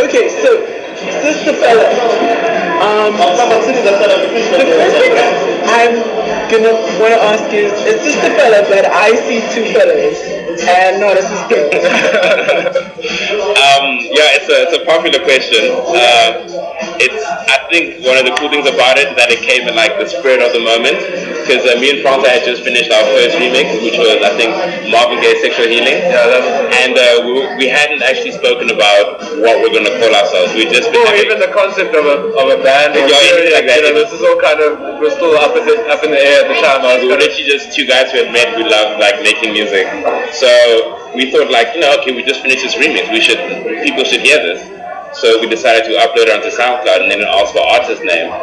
Okay, so Sisterfella. The first thing I'm gonna wanna ask is Sisterfella, but I see two fellas and not a sister. Yeah, it's a popular question. I think one of the cool things about it is that it came in like the spirit of the moment. Because me and Franca had just finished our first remix, which was, I think, Marvin Gaye's Sexual Healing. And we hadn't actually spoken about what we're going to call ourselves. We just been even the concept of a band. Yeah, anything like that. This is all kind of, we're still up in the air at the time. We were literally just two guys who had met, who loved like making music. So we thought like, okay, we just finished this remix. People should hear this. So we decided to upload it onto SoundCloud and then ask for artist name.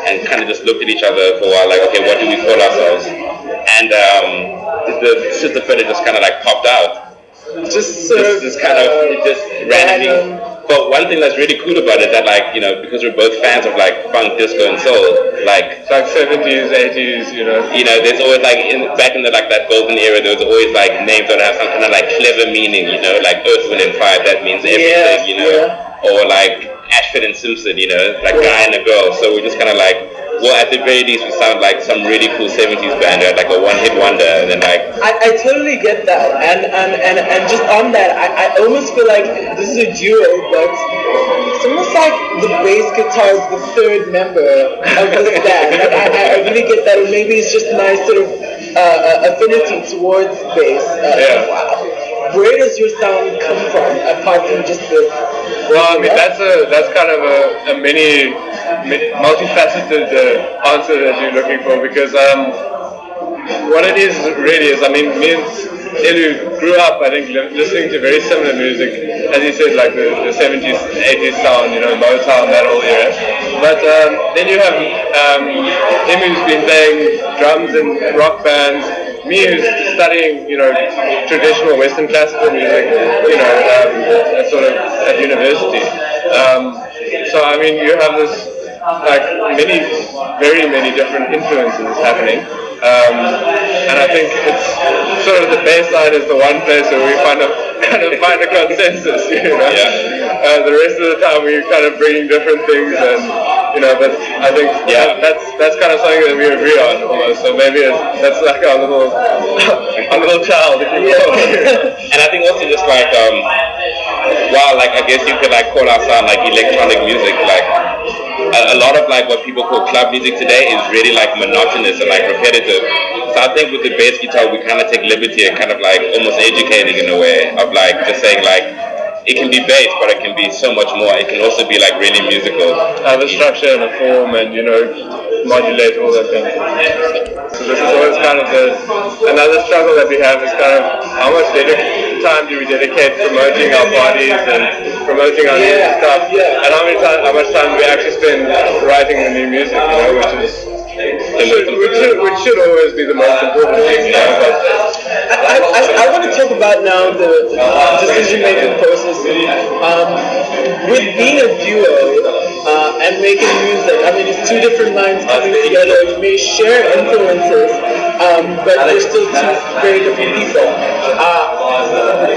And kind of just looked at each other for a while, like, okay, what do we call ourselves? And the Sisterfella just kind of like popped out. Just randomly. But one thing that's really cool about it, that like, because we're both fans of like funk, disco, and soul, like 70s, 80s, there's always like back in the like that golden era, there was always like names that have some kind of like clever meaning, like Earth, Wind, and Fire. That means everything, or like Ashford and Simpson, like guy and a girl. So we're just kind of like, well, at the very least, we sound like some really cool 70s band, right? Like a one-hit wonder, and then like... I totally get that, and just on that, I almost feel like this is a duo, but it's almost like the bass guitar is the third member of this band. Like, I really get that, or maybe it's just my sort of affinity towards bass. Wow. Where does your sound come from, apart from just the... Well, I mean, that's kind of a multifaceted answer that you're looking for, because what it is really is, I mean, me and Elu grew up, I think, listening to very similar music, as you said, like the 70s, 80s sound, Motown, that whole era. But then you have him who's been playing drums in rock bands, me who's studying, traditional Western classical music, sort of at university. So I mean, you have this like very many different influences happening. And I think it's sort of the baseline is the one place where we kind of find a consensus, the rest of the time we're kind of bringing different things, and but I think that's kind of something that we agree on almost. So maybe that's like our little child, if you will. And I think also just like like I guess you could like call our sound like electronic music, like a lot of like what people call club music today is really like monotonous and like repetitive. So I think with the bass guitar we kind of take liberty and kind of like almost educating in a way of like just saying like it can be bass, but it can be so much more. It can also be like really musical. Have a structure and a form, and modulate all that kind of thing. So this is always kind of another struggle that we have is kind of how much time do we dedicate promoting our bodies and promoting our new stuff, and how much time do we actually spend writing the new music, which should always be the most important thing. But I want to talk about now the decision-making process. With being a duo and making music, I mean, it's two different minds coming together. You may share influences, but they're still two very different people.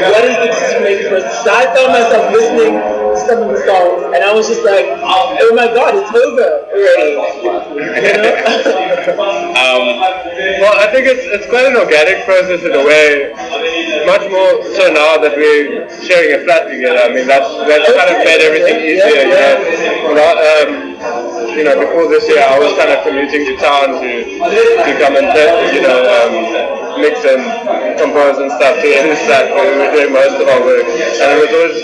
What is the decision-making process? So I found myself listening to some of the songs, and I was just like, oh my God, it's over already. Well, I think it's quite an organic process in a way, much more so now that we're sharing a flat together. I mean, that's kind of made everything easier, Before this year, I was kind of commuting to town to come and mix and compose and stuff to end stuff. We were doing most of our work, and it was always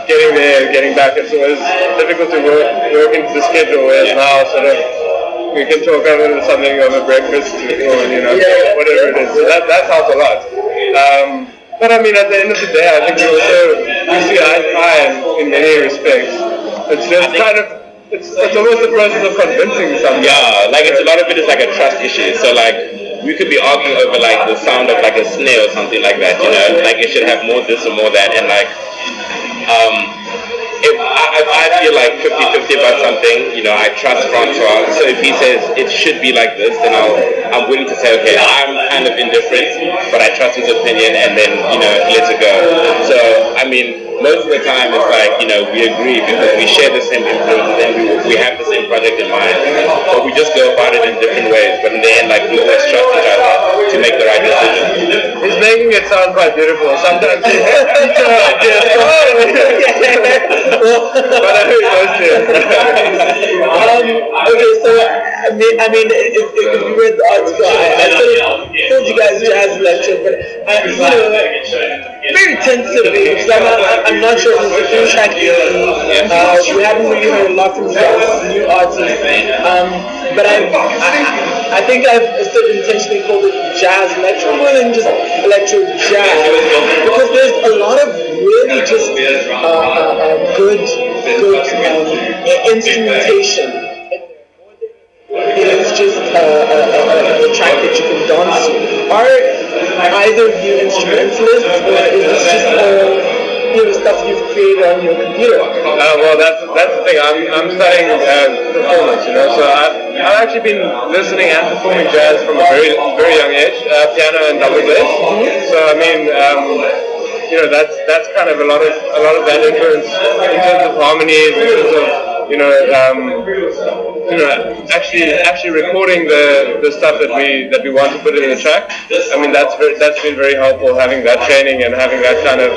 getting there, getting back. It's always difficult to work into the schedule, whereas now sort of we can talk over something over breakfast or whatever it is. So that's helped a lot. But I mean, at the end of the day, I think we see eye to eye in many respects. It's just it's almost the process of convincing something. Yeah, like it's a lot of it is like a trust issue. So like we could be arguing over like the sound of like a snare or something like that. Like it should have more this or more that, and like if I feel like 50-50 about something, I trust Francois. So if he says it should be like this, then I'm willing to say, okay, I'm kind of indifferent, but I trust his opinion, and then let it go. So I mean, most of the time it's like we agree because we share the same influences and we have the same project in mind, but we just go about it in different ways. But in the end, like we always trust each other to make the right decision. He's making it sound quite beautiful. Sometimes he but I heard those two. Okay, so I mean, if you read the article, I sort of told you guys jazz lecture, but very tentatively because I'm not sure if it's a new track. We haven't really heard a lot from you guys, new artists. But I think I've sort of intentionally called it jazz electro more than just electro jazz, because there's a lot of really just good instrumentation. It's just a track that you can dance to. Are either of you instrumentalists, or is this just all stuff you've created on your computer? Well, that's the thing. I'm studying performance, so I've actually been listening and performing jazz from a very very young age, piano and double bass. So I mean, that's kind of a lot of that influence in terms of harmonies, in terms of actually recording the stuff that we want to put in the track. I mean, that's been very helpful, having that training and having that kind of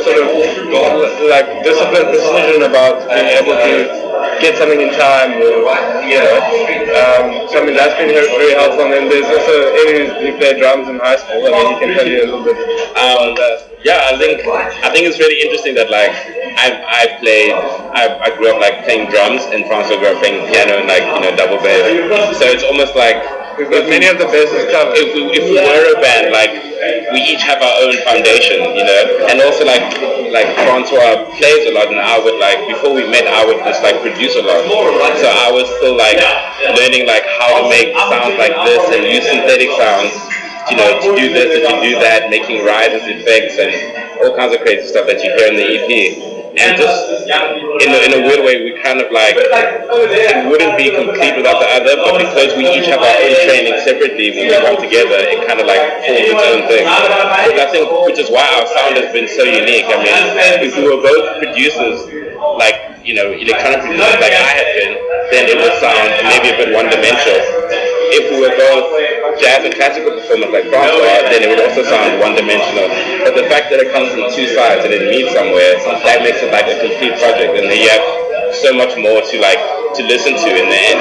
sort of like disciplined precision about being able to get something in time. So I mean, that's been very helpful. And then there's also Eddie who played drums in high school. I mean, he can tell you a little bit about that. Yeah, I think it's really interesting that like I grew up like playing drums, and Francois grew up playing piano and like double bass. So it's almost like we've got many of the basses covered. If we were a band, like we each have our own foundation, and also like Francois plays a lot, and I would like before we met I would just like produce a lot. So I was still like learning like how to make sounds like this and use synthetic sounds. To do this and to do that, making rises effects and all kinds of crazy stuff that you hear in the EP. And just in a weird way, we kind of like, it wouldn't be complete without the other, but because we each have our own training separately, when we come together, it kind of like forms its own thing. But I think, which is why our sound has been so unique. I mean, if we were both producers, like, electronic producers like I had been, then it would sound maybe a bit one-dimensional. If we were both jazz and classical performers like Francois, then it would also sound one-dimensional. But the fact that it comes from two sides and it meets somewhere, that makes it like a complete project, and then you have so much more to listen to in the end.